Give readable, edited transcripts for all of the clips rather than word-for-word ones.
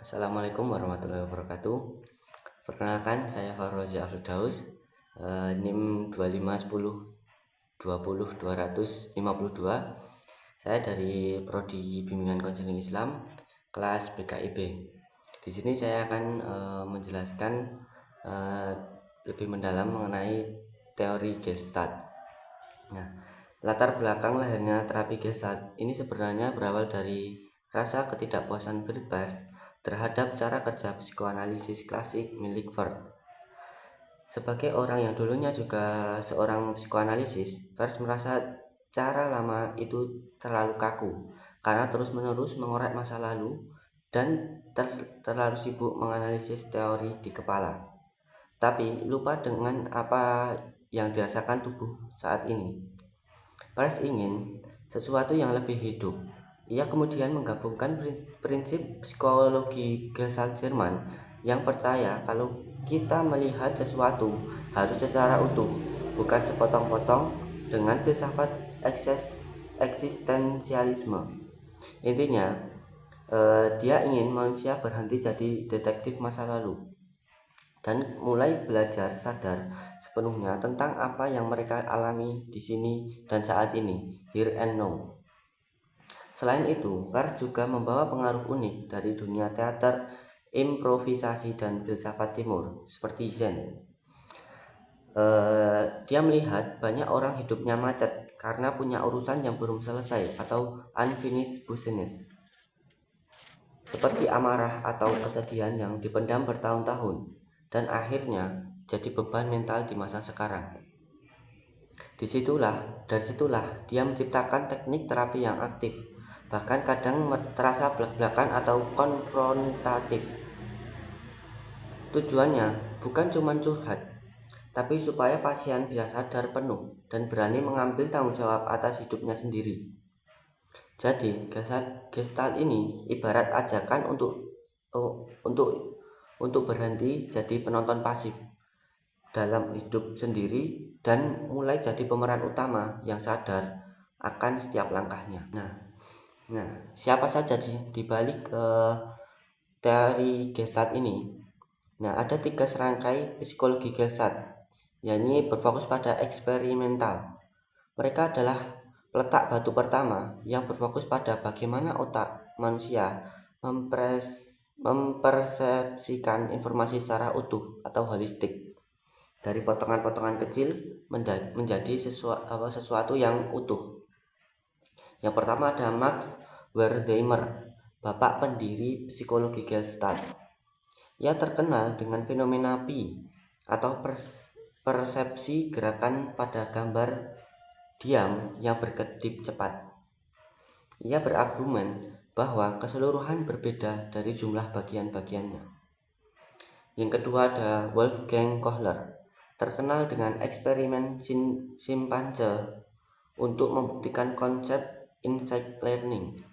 Assalamualaikum warahmatullahi wabarakatuh. Perkenalkan, saya Fahrozi Afrodaus, NIM 2510 20 252. Saya dari Prodi Bimbingan Konseling Islam kelas BKIB. Di sini saya akan menjelaskan eh, lebih mendalam mengenai teori Gestalt. Nah, latar belakang lahirnya terapi Gestalt ini sebenarnya berawal dari rasa ketidakpuasan Friedrich terhadap cara kerja psikoanalisis klasik milik Freud. Sebagai orang yang dulunya juga seorang psikoanalisis, Freud merasa cara lama itu terlalu kaku karena terus-menerus mengorek masa lalu dan terlalu sibuk menganalisis teori di kepala. Tapi lupa dengan apa yang dirasakan tubuh saat ini. Pres ingin sesuatu yang lebih hidup. Ia kemudian menggabungkan prinsip psikologi Gestalt Jerman yang percaya kalau kita melihat sesuatu harus secara utuh, bukan sepotong-potong, dengan filsafat eksistensialisme. Intinya, dia ingin manusia berhenti jadi detektif masa lalu dan mulai belajar sadar sepenuhnya tentang apa yang mereka alami di sini dan saat ini, here and now. Selain itu, Kars juga membawa pengaruh unik dari dunia teater, improvisasi, dan filsafat timur, seperti Zen. Dia melihat banyak orang hidupnya macet karena punya urusan yang belum selesai atau unfinished business, seperti amarah atau kesedihan yang dipendam bertahun-tahun dan akhirnya jadi beban mental di masa sekarang. Dari situlah dia menciptakan teknik terapi yang aktif, bahkan kadang terasa belak-belakan atau konfrontatif. Tujuannya bukan cuma curhat, tapi supaya pasien bisa sadar penuh dan berani mengambil tanggung jawab atas hidupnya sendiri. Jadi, Gestalt ini ibarat ajakan untuk berhenti jadi penonton pasif dalam hidup sendiri dan mulai jadi pemeran utama yang sadar akan setiap langkahnya. Nah, siapa saja di balik teori Gestalt ini? Nah, ada 3 serangkai psikologi Gestalt, yakni berfokus pada eksperimental. Mereka adalah peletak batu pertama yang berfokus pada bagaimana otak manusia mempersepsikan informasi secara utuh atau holistik, dari potongan-potongan kecil menjadi sesuatu yang utuh. Yang pertama ada Max Wertheimer, bapak pendiri psikologi Gestalt. Ia terkenal dengan fenomena pi atau persepsi gerakan pada gambar diam yang berkedip cepat. Ia berargumen bahwa keseluruhan berbeda dari jumlah bagian-bagiannya. Yang kedua ada Wolfgang Kohler, terkenal dengan eksperimen simpanse untuk membuktikan konsep insight learning.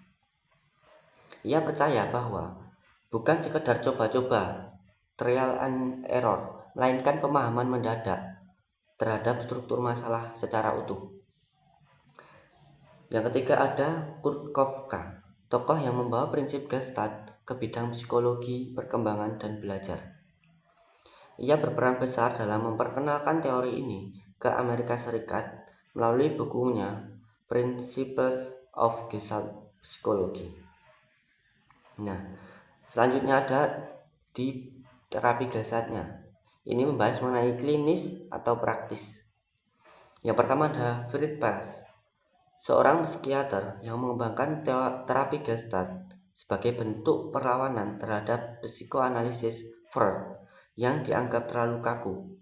Ia percaya bahwa bukan sekedar coba-coba, trial and error, melainkan pemahaman mendadak terhadap struktur masalah secara utuh. Yang ketiga ada Kurt Kafka, tokoh yang membawa prinsip Gestalt ke bidang psikologi, perkembangan, dan belajar. Ia berperan besar dalam memperkenalkan teori ini ke Amerika Serikat melalui bukunya Principles of Gestalt Psychology. Nah, selanjutnya ada di terapi Gestaltnya. Ini membahas mengenai klinis atau praktis. Yang pertama ada Friedrich, seorang psikiater yang mengembangkan terapi Gestalt sebagai bentuk perlawanan terhadap psikoanalisis Freud yang dianggap terlalu kaku.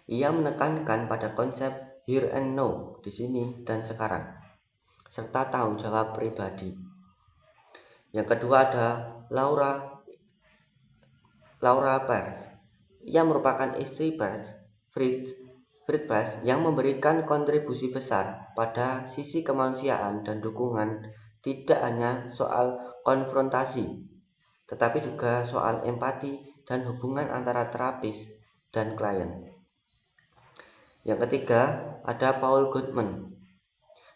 Ia menekankan pada konsep here and now, di sini dan sekarang, serta tanggung jawab pribadi. Yang kedua ada Laura Pers. Ia merupakan istri Friedrich yang memberikan kontribusi besar pada sisi kemanusiaan dan dukungan, tidak hanya soal konfrontasi, tetapi juga soal empati dan hubungan antara terapis dan klien. Yang ketiga ada Paul Goodman,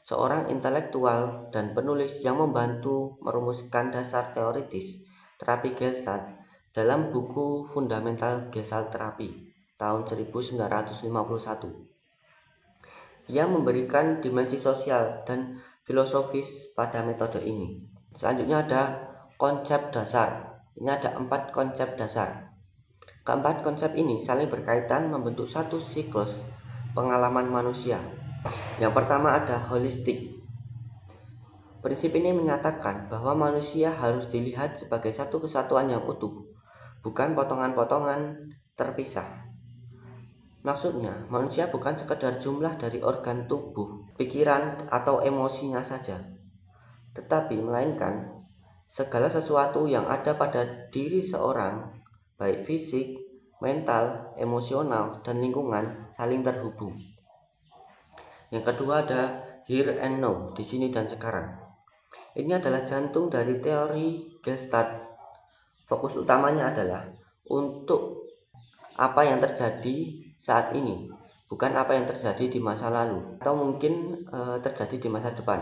seorang intelektual dan penulis yang membantu merumuskan dasar teoritis terapi Gestalt dalam buku Fundamental Gestalt Therapy tahun 1951. Ia memberikan dimensi sosial dan filosofis pada metode ini. Selanjutnya ada konsep dasar. Ini ada 4 konsep dasar. Keempat konsep ini saling berkaitan membentuk satu siklus pengalaman manusia. Yang pertama ada holistik. Prinsip ini menyatakan bahwa manusia harus dilihat sebagai satu kesatuan yang utuh, bukan potongan-potongan terpisah. Maksudnya, manusia bukan sekedar jumlah dari organ tubuh, pikiran, atau emosinya saja, tetapi melainkan segala sesuatu yang ada pada diri seorang, baik fisik, mental, emosional, dan lingkungan saling terhubung. Yang kedua ada here and now, di sini dan sekarang. Ini adalah jantung dari teori Gestalt. Fokus utamanya adalah untuk apa yang terjadi saat ini, bukan apa yang terjadi di masa lalu atau mungkin terjadi di masa depan.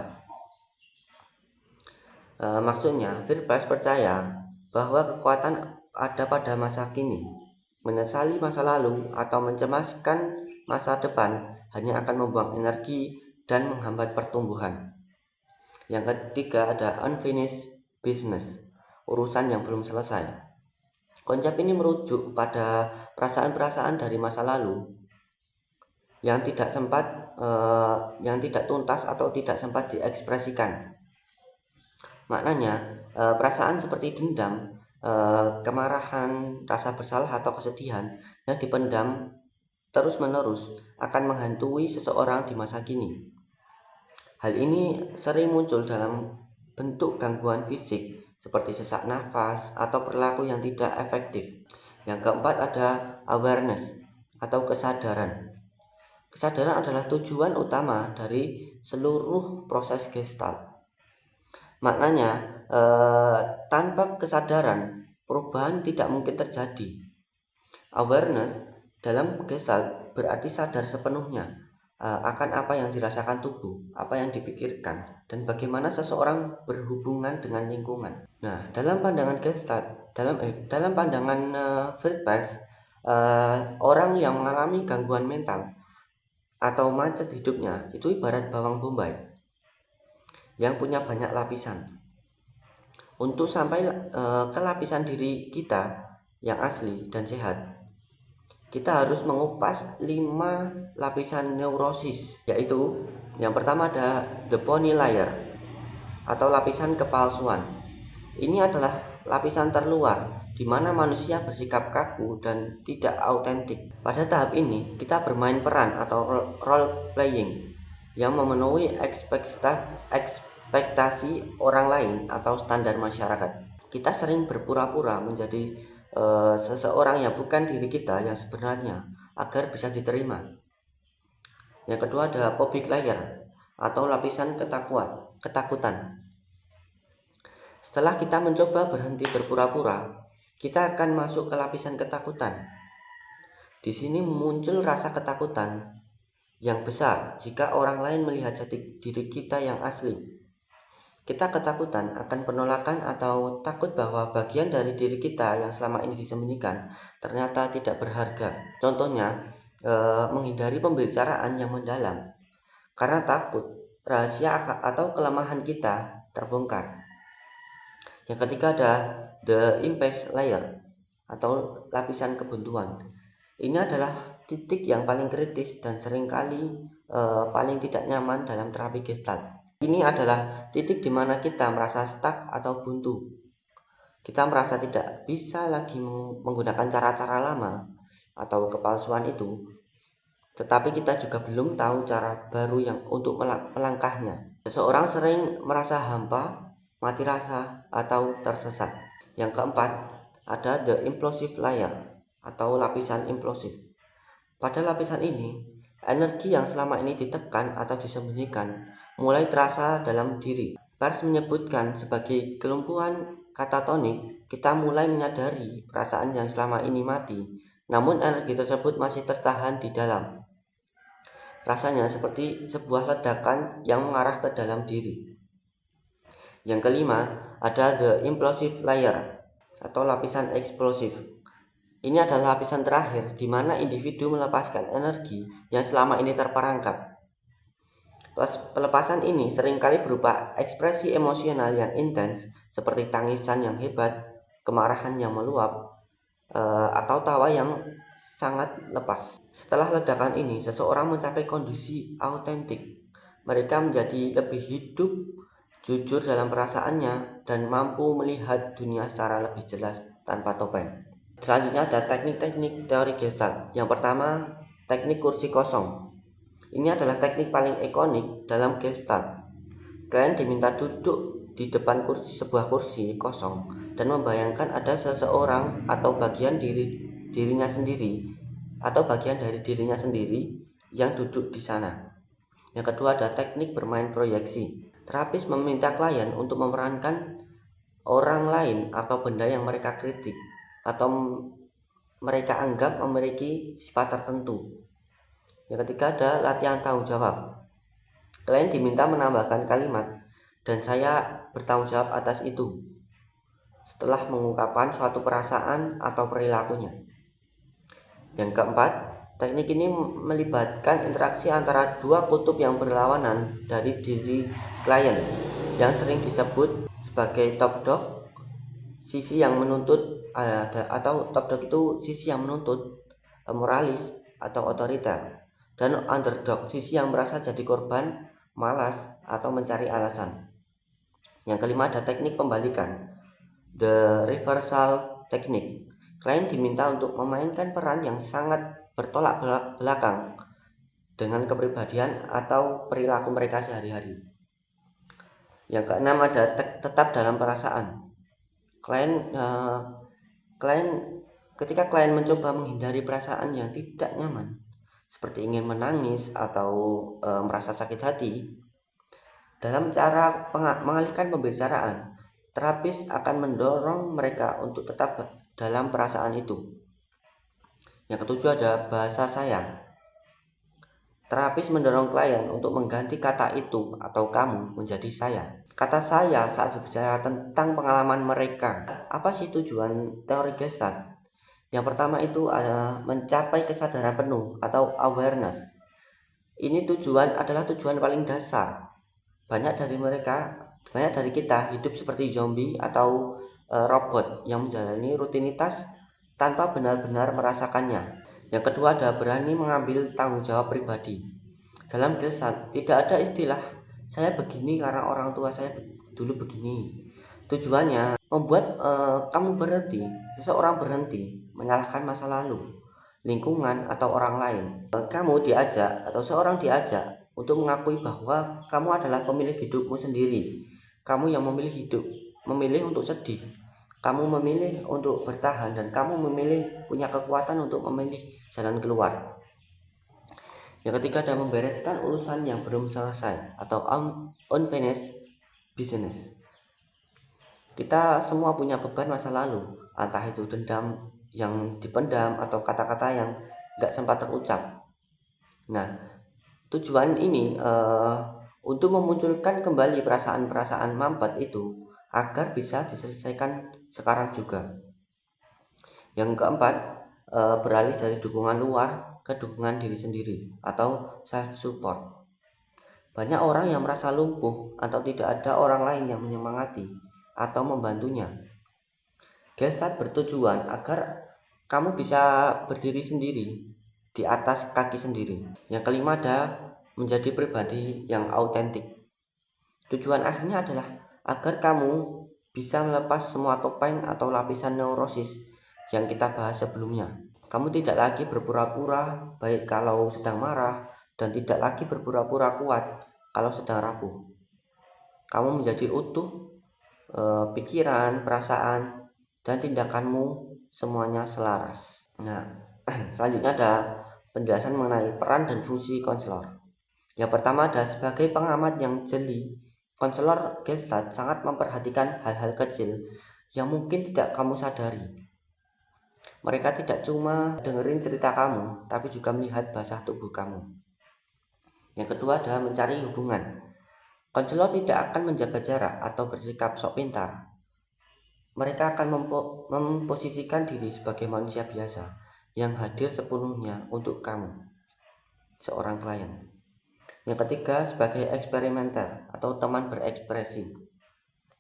Maksudnya, Firpas percaya bahwa kekuatan ada pada masa kini. Menyesali masa lalu atau mencemaskan masa depan hanya akan membuang energi dan menghambat pertumbuhan. Yang ketiga ada unfinished business, urusan yang belum selesai. Konsep ini merujuk pada perasaan-perasaan dari masa lalu yang tidak tuntas atau tidak sempat diekspresikan. Maknanya, perasaan seperti dendam, kemarahan, rasa bersalah atau kesedihan yang dipendam terus-menerus akan menghantui seseorang di masa kini. Hal ini sering muncul dalam bentuk gangguan fisik seperti sesak nafas atau perilaku yang tidak efektif. Yang keempat ada awareness atau kesadaran. Kesadaran adalah tujuan utama dari seluruh proses Gestalt. Maknanya, tanpa kesadaran, perubahan tidak mungkin terjadi. Awareness dalam Gestalt berarti sadar sepenuhnya akan apa yang dirasakan tubuh, apa yang dipikirkan, dan bagaimana seseorang berhubungan dengan lingkungan. Nah, dalam pandangan Gestalt, dalam pandangan Fritz, orang yang mengalami gangguan mental atau macet hidupnya itu ibarat bawang bombay yang punya banyak lapisan. Untuk sampai ke lapisan diri kita yang asli dan sehat, kita harus mengupas 5 lapisan neurosis, yaitu yang pertama ada the phony layer atau lapisan kepalsuan. Ini adalah lapisan terluar di mana manusia bersikap kaku dan tidak autentik. Pada tahap ini, kita bermain peran atau role playing yang memenuhi ekspektasi orang lain atau standar masyarakat. Kita sering berpura-pura menjadi seseorang yang bukan diri kita yang sebenarnya agar bisa diterima. Yang kedua ada phobic layer atau lapisan ketakutan. Setelah kita mencoba berhenti berpura-pura, kita akan masuk ke lapisan ketakutan. Di sini muncul rasa ketakutan yang besar jika orang lain melihat jati diri kita yang asli. Kita ketakutan akan penolakan atau takut bahwa bagian dari diri kita yang selama ini disembunyikan ternyata tidak berharga. Contohnya, menghindari pembicaraan yang mendalam karena takut rahasia atau kelemahan kita terbongkar. Yang ketiga ada the impasse layer atau lapisan kebuntuan. Ini adalah titik yang paling kritis dan seringkali paling tidak nyaman dalam terapi Gestalt. Ini adalah titik di mana kita merasa stuck atau buntu. Kita merasa tidak bisa lagi menggunakan cara-cara lama atau kepalsuan itu, tetapi kita juga belum tahu cara baru yang untuk melangkahnya. Seseorang sering merasa hampa, mati rasa, atau tersesat. Yang keempat ada the implosive layer atau lapisan implosif. Pada lapisan ini, energi yang selama ini ditekan atau disembunyikan mulai terasa dalam diri. Pers menyebutkan sebagai kelumpuhan katatonik. Kita mulai menyadari perasaan yang selama ini mati, namun energi tersebut masih tertahan di dalam. Rasanya seperti sebuah ledakan yang mengarah ke dalam diri. Yang kelima ada the implosive layer atau lapisan eksplosif. Ini adalah lapisan terakhir di mana individu melepaskan energi yang selama ini terperangkap. Pelepasan ini seringkali berupa ekspresi emosional yang intens seperti tangisan yang hebat, kemarahan yang meluap, atau tawa yang sangat lepas. Setelah ledakan ini, seseorang mencapai kondisi autentik. Mereka menjadi lebih hidup, jujur dalam perasaannya, dan mampu melihat dunia secara lebih jelas tanpa topeng. Selanjutnya ada teknik-teknik teori Gestalt. Yang pertama, teknik kursi kosong. Ini adalah teknik paling ikonik dalam Gestalt. Klien diminta duduk di depan sebuah kursi kosong dan membayangkan ada seseorang atau dirinya sendiri atau bagian dari dirinya sendiri yang duduk di sana. Yang kedua ada teknik bermain proyeksi. Terapis meminta klien untuk memerankan orang lain atau benda yang mereka kritik atau mereka anggap memiliki sifat tertentu. Yang ketiga ada latihan tanggung jawab. Klien diminta menambahkan kalimat, dan saya bertanggung jawab atas itu, setelah mengungkapkan suatu perasaan atau perilakunya. Yang keempat, teknik ini melibatkan interaksi antara dua kutub yang berlawanan dari diri klien, yang sering disebut sebagai top dog, sisi yang menuntut, atau top dog itu sisi yang menuntut, moralis atau otoriter, dan underdog, sisi yang merasa jadi korban, malas, atau mencari alasan. Yang kelima ada teknik pembalikan, the reversal technique. Klien diminta untuk memainkan peran yang sangat bertolak belakang dengan kepribadian atau perilaku mereka sehari-hari. Yang keenam ada tetap dalam perasaan. Ketika klien mencoba menghindari perasaan yang tidak nyaman, seperti ingin menangis atau merasa sakit hati, dalam cara mengalihkan pembicaraan, terapis akan mendorong mereka untuk tetap dalam perasaan itu. Yang ketujuh ada bahasa saya. Terapis mendorong klien untuk mengganti kata itu atau kamu menjadi saya. Kata saya saat berbicara tentang pengalaman mereka. Apa sih tujuan teori Gestalt? Yang pertama itu adalah mencapai kesadaran penuh atau awareness. Ini adalah tujuan paling dasar. Banyak dari kita hidup seperti zombie atau robot yang menjalani rutinitas tanpa benar-benar merasakannya. Yang kedua ada berani mengambil tanggung jawab pribadi. Dalam Gestalt tidak ada istilah saya begini karena orang tua saya dulu begini. Tujuannya membuat seseorang berhenti menyalahkan masa lalu, lingkungan, atau orang lain. Seorang diajak untuk mengakui bahwa kamu adalah pemilik hidupmu sendiri. Kamu yang memilih untuk sedih, kamu memilih untuk bertahan, dan kamu punya kekuatan untuk memilih jalan keluar. Yang ketiga adalah membereskan urusan yang belum selesai atau unfinished business. Kita semua punya beban masa lalu, entah itu dendam yang dipendam atau kata-kata yang gak sempat terucap. Nah, tujuan ini untuk memunculkan kembali perasaan-perasaan mampet itu agar bisa diselesaikan sekarang juga. Yang keempat, beralih dari dukungan luar ke dukungan diri sendiri atau self support. Banyak orang yang merasa lumpuh atau tidak ada orang lain yang menyemangati atau membantunya. Gestalt bertujuan agar kamu bisa berdiri sendiri di atas kaki sendiri. Yang kelima ada menjadi pribadi yang autentik. Tujuan akhirnya adalah agar kamu bisa melepas semua topeng atau lapisan neurosis yang kita bahas sebelumnya. Kamu tidak lagi berpura-pura baik kalau sedang marah, dan tidak lagi berpura-pura kuat kalau sedang rapuh. Kamu menjadi utuh, pikiran, perasaan, dan tindakanmu semuanya selaras. Nah, selanjutnya ada penjelasan mengenai peran dan fungsi konselor. Yang pertama ada sebagai pengamat yang jeli, konselor Gestalt sangat memperhatikan hal-hal kecil yang mungkin tidak kamu sadari. Mereka tidak cuma dengerin cerita kamu, tapi juga melihat bahasa tubuh kamu. Yang kedua adalah mencari hubungan. Konselor tidak akan menjaga jarak atau bersikap sok pintar. Mereka akan memposisikan diri sebagai manusia biasa yang hadir sepenuhnya untuk kamu, seorang klien. Yang ketiga, sebagai eksperimenter atau teman berekspresi.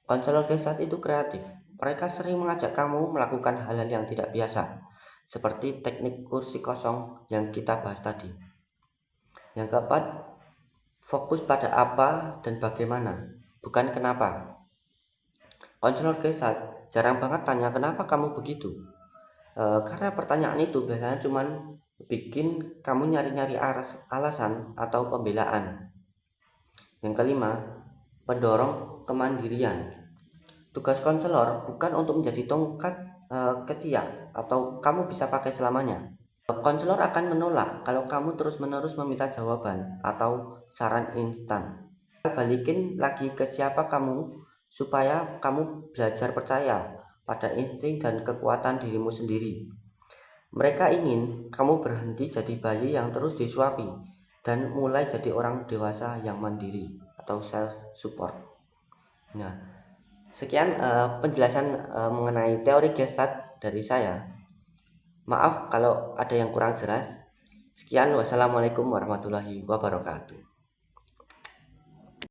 Konselor Gesat itu kreatif. Mereka sering mengajak kamu melakukan hal-hal yang tidak biasa, seperti teknik kursi kosong yang kita bahas tadi. Yang keempat, fokus pada apa dan bagaimana, bukan kenapa. Konselor Gesat jarang banget tanya kenapa kamu begitu. Karena pertanyaan itu biasanya cuman bikin kamu nyari-nyari alasan atau pembelaan. Yang kelima, pendorong kemandirian. Tugas konselor bukan untuk menjadi tongkat ketiak atau kamu bisa pakai selamanya. Konselor akan menolak kalau kamu terus-menerus meminta jawaban atau saran instan. Balikin lagi ke siapa kamu supaya kamu belajar percaya pada insting dan kekuatan dirimu sendiri. Mereka ingin kamu berhenti jadi bayi yang terus disuapi dan mulai jadi orang dewasa yang mandiri atau self support. Nah, sekian penjelasan mengenai teori Gestalt dari saya. Maaf kalau ada yang kurang jelas. Sekian, wassalamualaikum warahmatullahi wabarakatuh.